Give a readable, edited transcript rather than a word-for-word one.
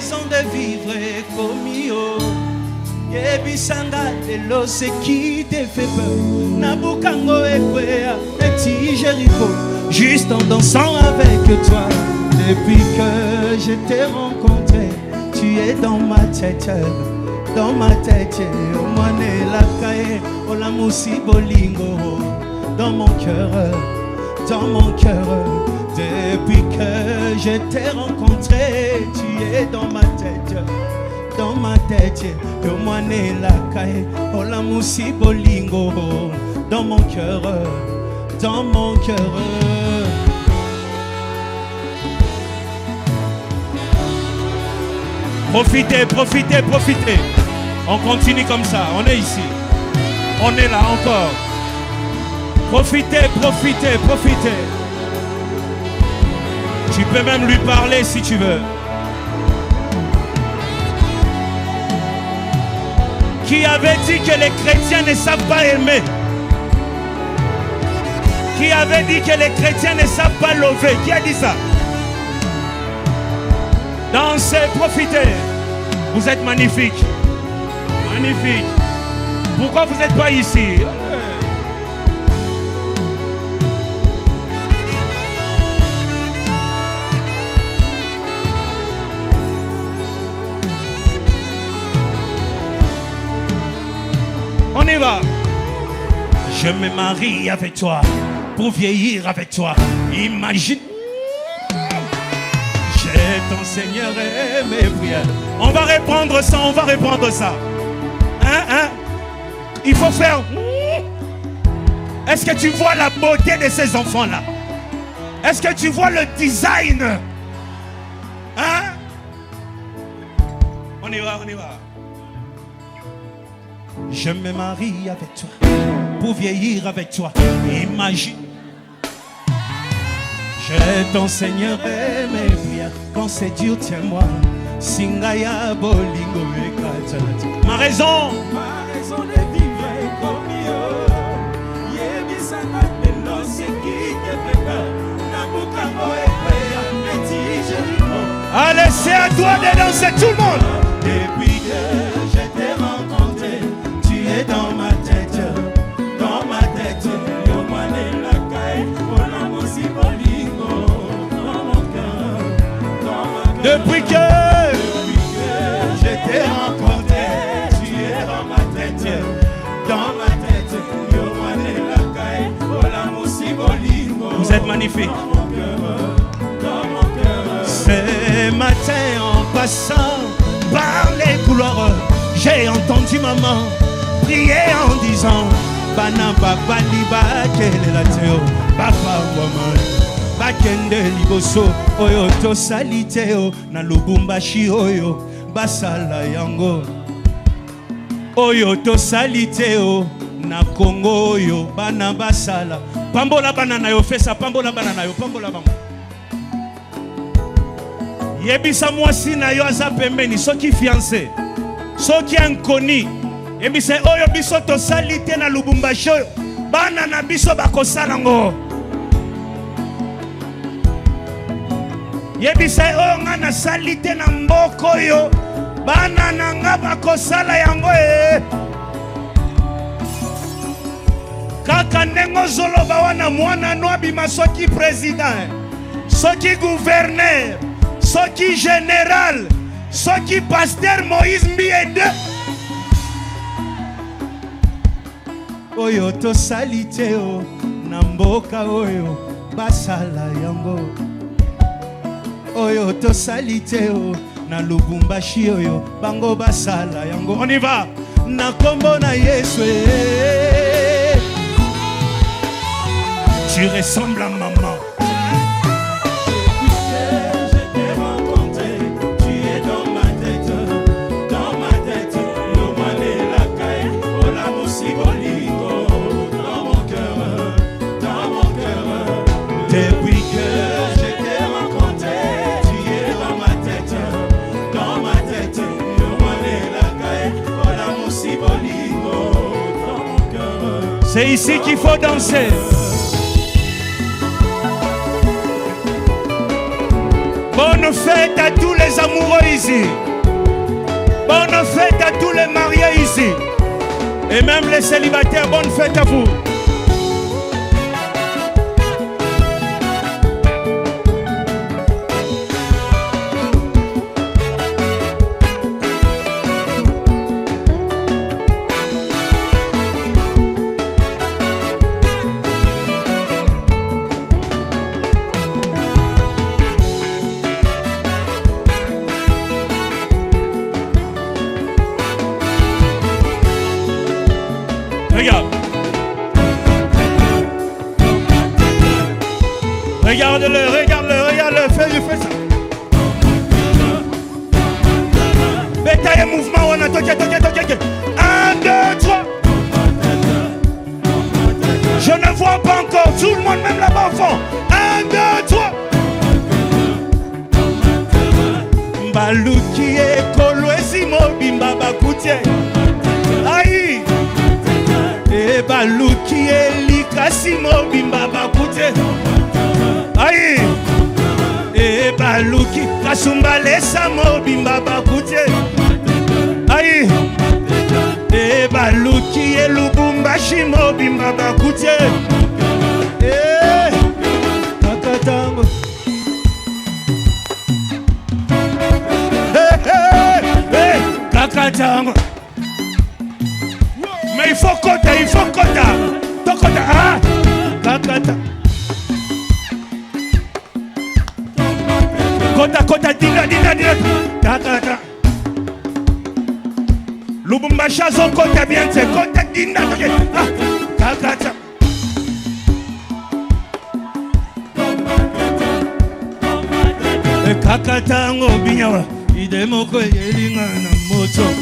raison de vivre comme yo. Yebisanga lelo ce qui te fait peur. Nabukango ekwea petit Jéricho. Juste en dansant avec toi. Depuis que je t'ai rencontré, tu es dans ma tête. Dans ma tête, au moine la caille, au la moussi bolingo. Dans mon cœur, depuis que je t'ai rencontré, tu es dans ma tête, au moine la caille, au la moussi bolingo. Dans mon cœur, Profitez, profitez, profitez. On continue comme ça, on est ici. On est là encore. Profitez, profitez, profitez. Tu peux même lui parler si tu veux. Qui avait dit que les chrétiens ne savent pas aimer? Qui avait dit que les chrétiens ne savent pas lever? Qui a dit ça? Dansez, profitez. Vous êtes magnifique. Magnifique. Pourquoi vous n'êtes pas ici? On y va. Je me marie avec toi pour vieillir avec toi. Imagine. J'ai ton Seigneur et mes prières. On va reprendre ça, on va reprendre ça. Hein? Il faut faire. Est-ce que tu vois la beauté de ces enfants-là? Est-ce que tu vois le design? Hein? On y va, on y va. Je me marie avec toi pour vieillir avec toi. Imagine. J'ai ton Seigneur et mes prières. Quand c'est dur, tiens-moi. Singaya bolingo et ma raison de vivre comme yo. Yebisanga lelo ce qui te fait peur. Nabukango ekwea petit Jéricho. Allez, c'est à toi de danser tout le monde. Depuis que je t'ai rencontré, tu es dans ma tête, dans ma tête. Yo mane la caille, on a mon si bolingo dans mon cœur, dans mon cœur. Depuis que je t'ai rencontré, tu es dans ma tête, yo mane la caille, on a mon si bolingo. Vous êtes magnifique. Dans mon cœur. Ce matin en passant par les couloirs, j'ai entendu maman prier en disant Bana papa liba kele la teo papa woman bakende liboso oyo to saliteo na Lubumbashi oyo basala yango oyo to saliteo na Congo oyo bana basala pambola bana na yo fesa pambola bana na yo pambola bango yebisa mwasi na yo aza pembeni soki fiancé soki inconnu yebisa oyo biso to salite na Lubumbashi oyo bana na biso bakosala ngo yebisa oyo nga na salite na mboko oyo bana na nga bakosala yango kaka ndenge ozoloba wana mwana no abima soki président soki gouverneur soki général soki pasteur Moïse Mbiede oyo to salite o na mboka oyo basala yango oyo to salite o na Lubumbashi oyo bango basala yango. On y va. Na kombo na Yesu. Tu ressembles à maman. C'est ici qu'il faut danser. Bonne fête à tous les amoureux ici. ici. Bonne fête à tous les mariés ici. Et même les célibataires, bonne fête à vous. Regarde. Regarde-le, regarde-le, fais ça. Bétail mouvement, on a toqué. 1, 2, 3. Je ne vois pas encore, tout le monde, même là-bas au fond. 1, 2, 3. Balouki et Koloesimo, Bimba Bakoutier. Aïe. Et Balouki et Likasimo, Bimba Bakoutier. Aïe. Et Balouki, Kasumba Lesamo, Bimba Bakoutier. Aïe. Et Balouki et Lubumba Shimo, Bimba Bakoutier. Eh, Kakatango. Kakatango. Mais il faut quota. Tokota, ah, Kakata. Kota, dina. Kakata. Lubumba Chazo, kota bien, c'est kota, dina, ah, Kakata. Kakatango, binyawa. Idemoko yelinga na moto.